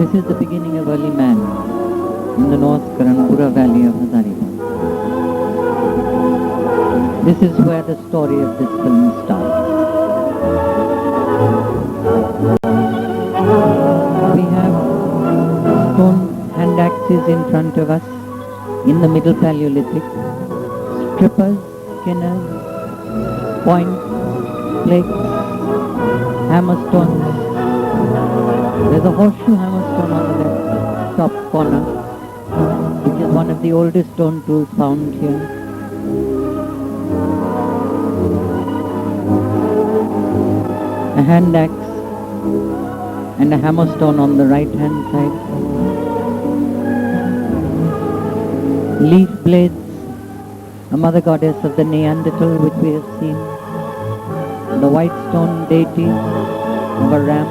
This is the beginning of early man in the North Karanpura valley of Hazaribagh. This is where the story of this film starts. We have stone hand axes in front of us in the Middle Paleolithic, strippers, skinners, points, flakes, hammerstones. There's a horseshoe hammerstone on the left top corner, which is one of the oldest stone tools found here. A hand axe and a hammerstone on the right hand side. Leaf blades, a mother goddess of the Neanderthal which we have seen. The white stone deity of a ram.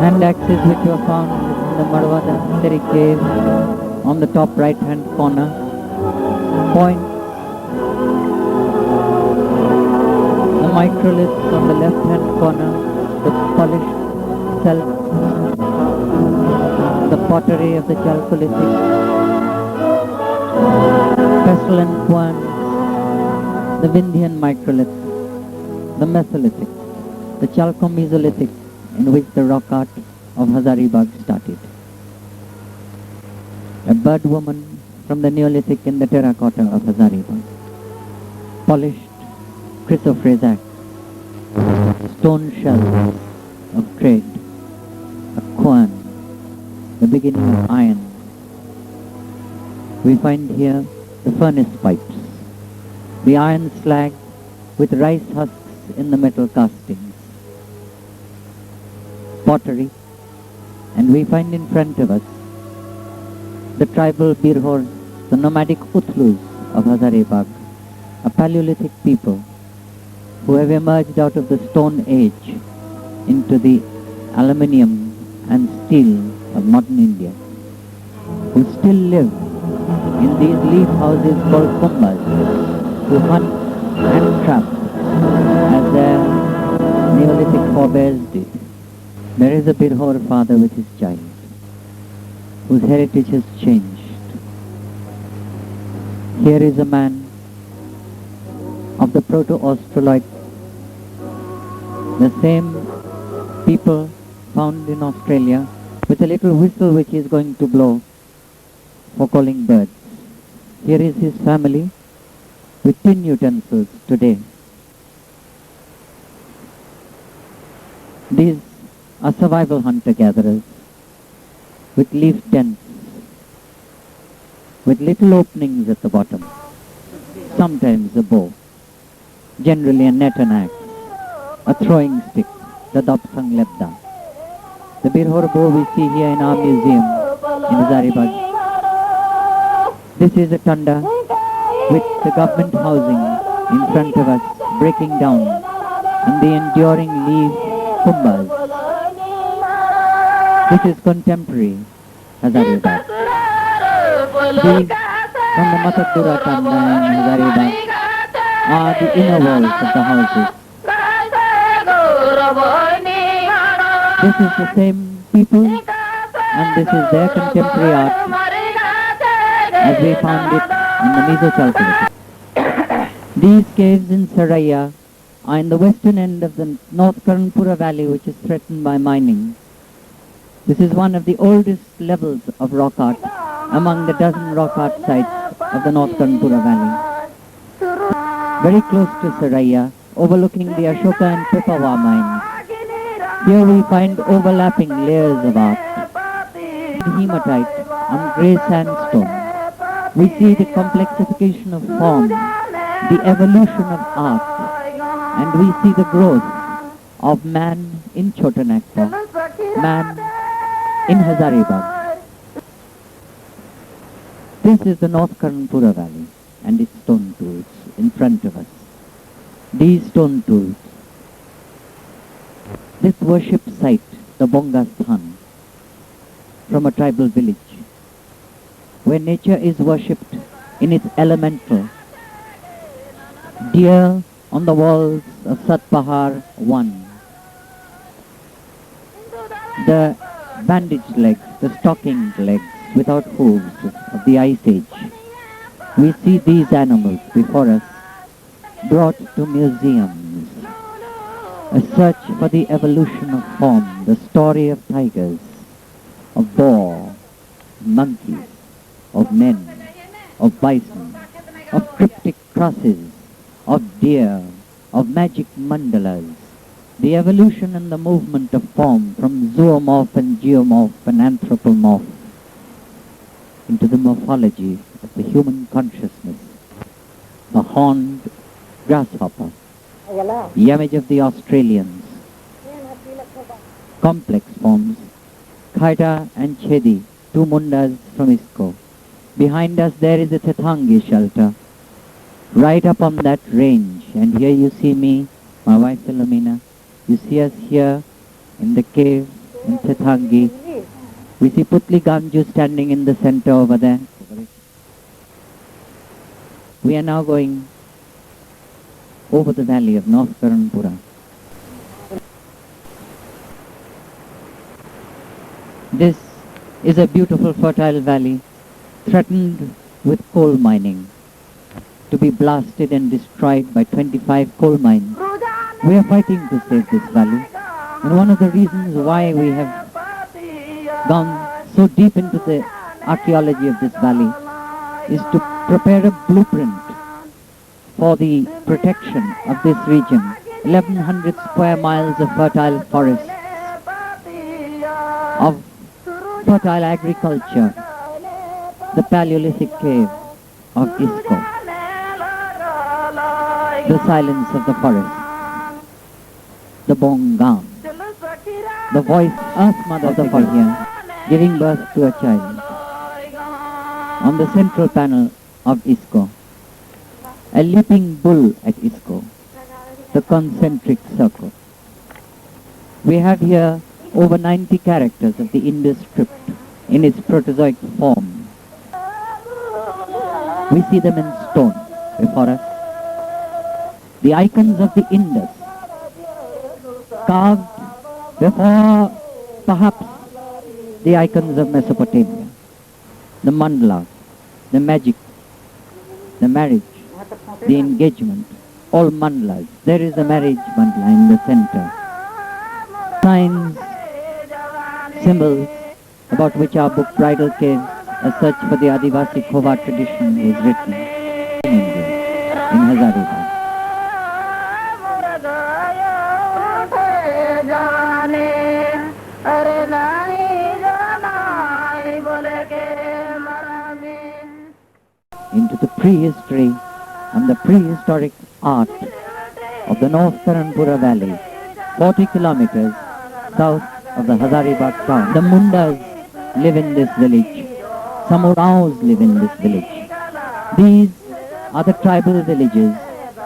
Hand axes which were found in the Marwadantari cave on the top right hand corner. Points. The microliths on the left hand corner. The polished self. The pottery of the Chalcolithic. Pestle and Quan. The Vindhyan microlith. The Mesolithic. The Chalco-Mesolithic, in which the rock art of Hazaribagh started. A bird woman from the Neolithic in the terracotta of Hazaribagh. Polished chrysoprase stone shells of trade, a quan, the beginning of iron. We find here the furnace pipes, the iron slag with rice husks in the metal castings. Pottery, and we find in front of us the tribal Birhors, the nomadic Utlus of Hazaribagh, a Paleolithic people who have emerged out of the Stone Age into the aluminium and steel of modern India, who still live in these leaf houses called kumbhas, who hunt and trap as their Neolithic forebears did. There is a Birhor father with his child, whose heritage has changed. Here is a man of the Proto-Australoid, the same people found in Australia, with a little whistle which he is going to blow for calling birds. Here is his family with tin utensils today. These are survival hunter-gatherers with leaf tents, with little openings at the bottom, sometimes a bow, generally a net and axe, a throwing stick, the Dapsang Lebda. The Birhor bow we see here in our museum in Hazaribagh. This is a tanda with the government housing in front of us breaking down and the enduring leaf kumbhas. This is contemporary Hazaribagh. These from the Matadura tanda in Hazaribagh are the inner walls of the houses. This is the same people and this is their contemporary art as we found it in the Meso-Chalcolithic. These caves in Saraya are in the western end of the North Karanpura valley, which is threatened by mining. This is one of the oldest levels of rock art among the dozen rock art sites of the North Karanpura valley. Very close to Saraya, overlooking the Ashoka and Pipavav mines, here we find overlapping layers of art. Hematite on grey sandstone, we see the complexification of form, the evolution of art, and we see the growth of man in Chotanagpur, man in Hazaribagh. This is the North Karanpura valley and its stone tools in front of us. These stone tools, this worship site, the Bonga Sthan, from a tribal village, where nature is worshipped in its elemental. Deer on the walls of Satpahar 1. The bandaged legs, the stockinged legs without hooves of the Ice Age. We see these animals before us, brought to museums. A search for the evolution of form, the story of tigers, of boar, monkeys, of men, of bison, of cryptic crosses, of deer, of magic mandalas, the evolution and the movement of form from zoomorph and geomorph and anthropomorph into the morphology of the human consciousness, the horned grasshopper, the image of the Australians, complex forms, Khaita and Chedi, two mundas from ISKCO. Behind us there is a Tethangi shelter, right up on that range, and here you see me, my wife Philomena. You see us here in the cave in Tethangi. We see Putli Ganju standing in the center over there. We are now going over the valley of North Karanpura. This is a beautiful fertile valley threatened with coal mining, to be blasted and destroyed by 25 coal mines. We are fighting to save this valley, and one of the reasons why we have gone so deep into the archaeology of this valley is to prepare a blueprint for the protection of this region. 1100 square miles of fertile forests, of fertile agriculture, the Paleolithic cave of ISKCO, the silence of the forest, the Bongam, the voice Earth Mother of the forest here, giving birth to a child. On the central panel of ISKCO, a leaping bull at ISKCO, the concentric circle. We have here over 90 characters of the Indus script in its Proterozoic form. We see them in stone before us. The icons of the Indus, carved before perhaps the icons of Mesopotamia, the mandala, the magic, the marriage, the engagement, all mandalas. There is a marriage mandala in the center. Signs, symbols about which our book Bridal Caves, A Search for the Adivasi Khova Tradition, was written in India, in Hazaribagh. Into the prehistory and the prehistoric art of the North Karanpura Valley, 40 kilometers south of the Hazaribagh town. The Mundas live in this village. Some Oraos live in this village. These are the tribal villages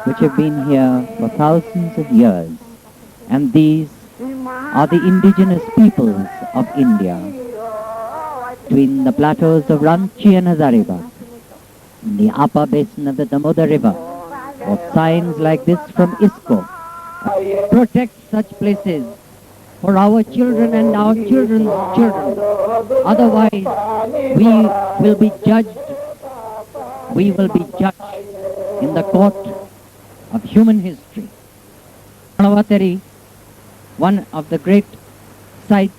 which have been here for thousands of years. And these are the indigenous peoples of India. Between the plateaus of Ranchi and Hazaribagh, in the upper basin of the Damodar River, or signs like this from ISKCO. Protect such places for our children and our children's children. Otherwise, we will be judged. We will be judged in the court of human history. Manavatari, one of the great sites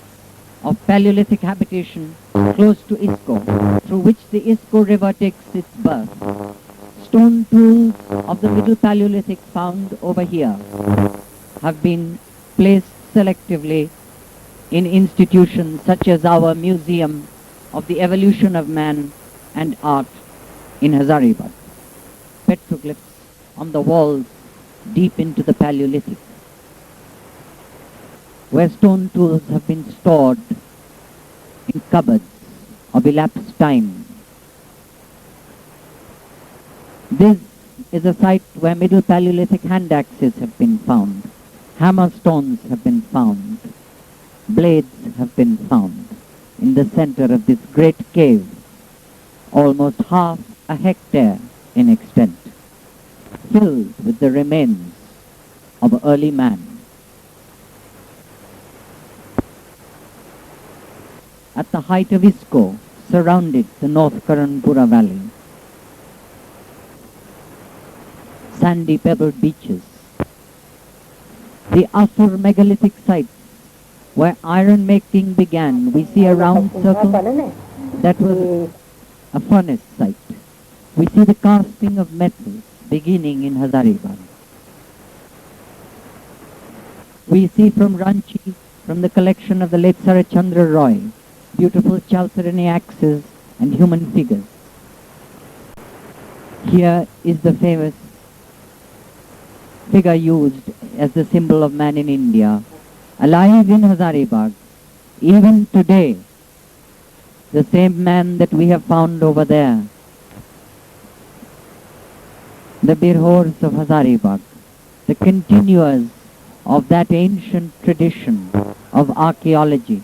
of Paleolithic habitation close to ISKCO, through which the ISKCO river takes its birth. Stone tools of the Middle Paleolithic found over here have been placed selectively in institutions such as our Museum of the Evolution of Man and Art in Hazaribagh. Petroglyphs on the walls deep into the Paleolithic, where stone tools have been stored in cupboards of elapsed time. This is a site where Middle Paleolithic hand axes have been found, hammer stones have been found, blades have been found in the center of this great cave, almost half a hectare in extent, filled with the remains of early man. at the height of ISKCO, surrounded the North Karanpura Valley. Sandy pebbled beaches. The Asur megalithic sites where iron making began. We see a round circle. That was a furnace site. We see the casting of metals beginning in Hazaribagh. We see from Ranchi, from the collection of the late Sarat Chandra Roy, beautiful Chalcedony axes and human figures. Here is the famous figure used as the symbol of man in India, alive in Hazaribagh. Even today, the same man that we have found over there, the Birhors of Hazaribagh, the continuers of that ancient tradition of archaeology.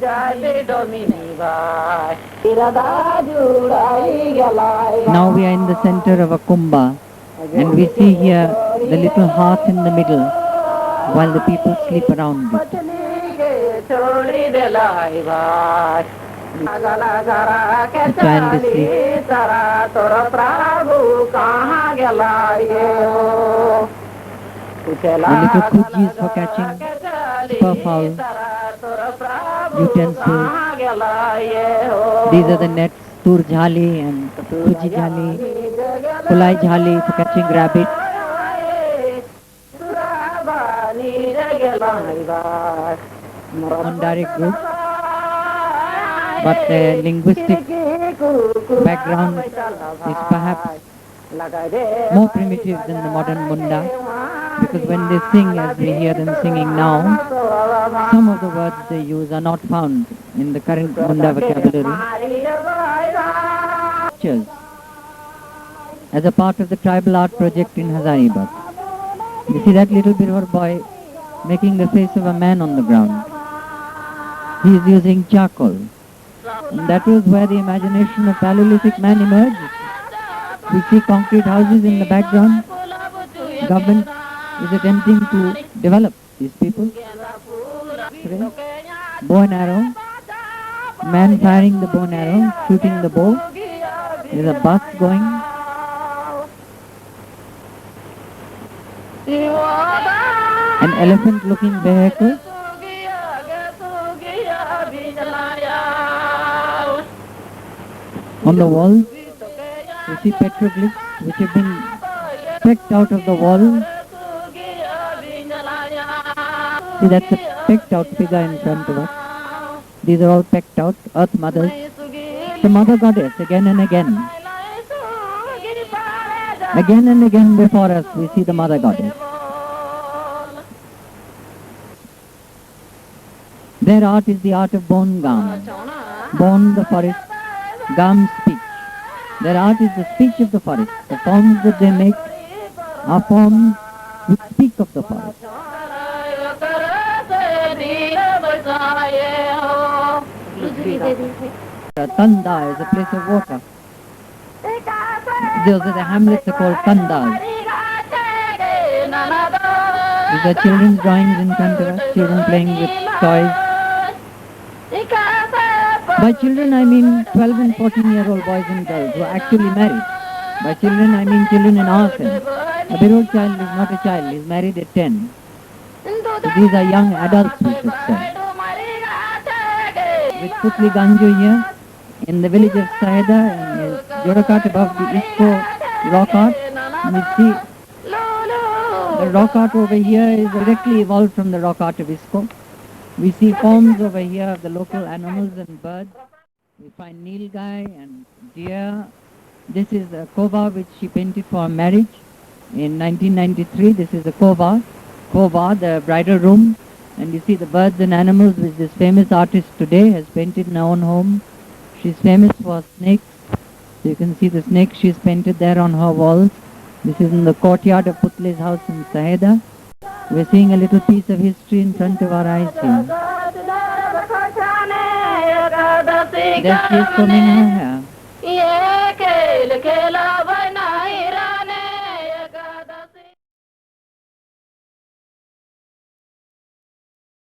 Now we are in the center of a kumbha, and we see here the little hearth in the middle while the people sleep around it. The child is asleep. The little kujis for catching spurfowl, utensils. These are the nets, tur jhali and kuji jhali, kulai jhali for catching rabbit. Mondaric group, but the linguistic background is perhaps more primitive than the modern Munda, because when they sing, as we hear them singing now, some of the words they use are not found in the current Munda vocabulary. Pictures as a part of the tribal art project in Hazaribagh. You see that little Birhor boy making the face of a man on the ground. He is using charcoal. And that was where the imagination of Paleolithic man emerged. We see concrete houses in the background. Government is attempting to develop these people. Bow and arrow. Man firing the bow and arrow, shooting the bow. There's a bus going. An elephant-looking vehicle. On the wall, you see petroglyphs which have been pecked out of the wall. See, that's a pecked out figure in front of us. These are all pecked out, earth mothers. The mother goddess again and again. Again and again before us we see the mother goddess. Their art is the art of bone gam. Bone the forest, gam speech. Their art is the speech of the forest. The forms that they make are forms which speak of the forest. Tanda is a place of water. Those are the hamlets are called tandas. These are children's drawings in front of us, children playing with toys. By children I mean 12 and 14-year-old boys and girls who are actually married. By children I mean children in our sense. A Birhor child is not a child, he is married at 10. So these are young adults, we should say. With Putli Ganju here, in the village of Saheda, in Jorakat above the ISKCO rock art, we see the rock art over here is directly evolved from the rock art of ISKCO. We see forms over here of the local animals and birds. We find nilgai and deer. This is a kova which she painted for marriage in 1993. This is a kova, the bridal room. And you see the birds and animals which this famous artist today has painted in her own home. She's famous for snakes. So you can see the snakes she's painted there on her walls. This is in the courtyard of Putle's house in Saheda. We're seeing a little piece of history in front of our eyes here. There she is combing her hair.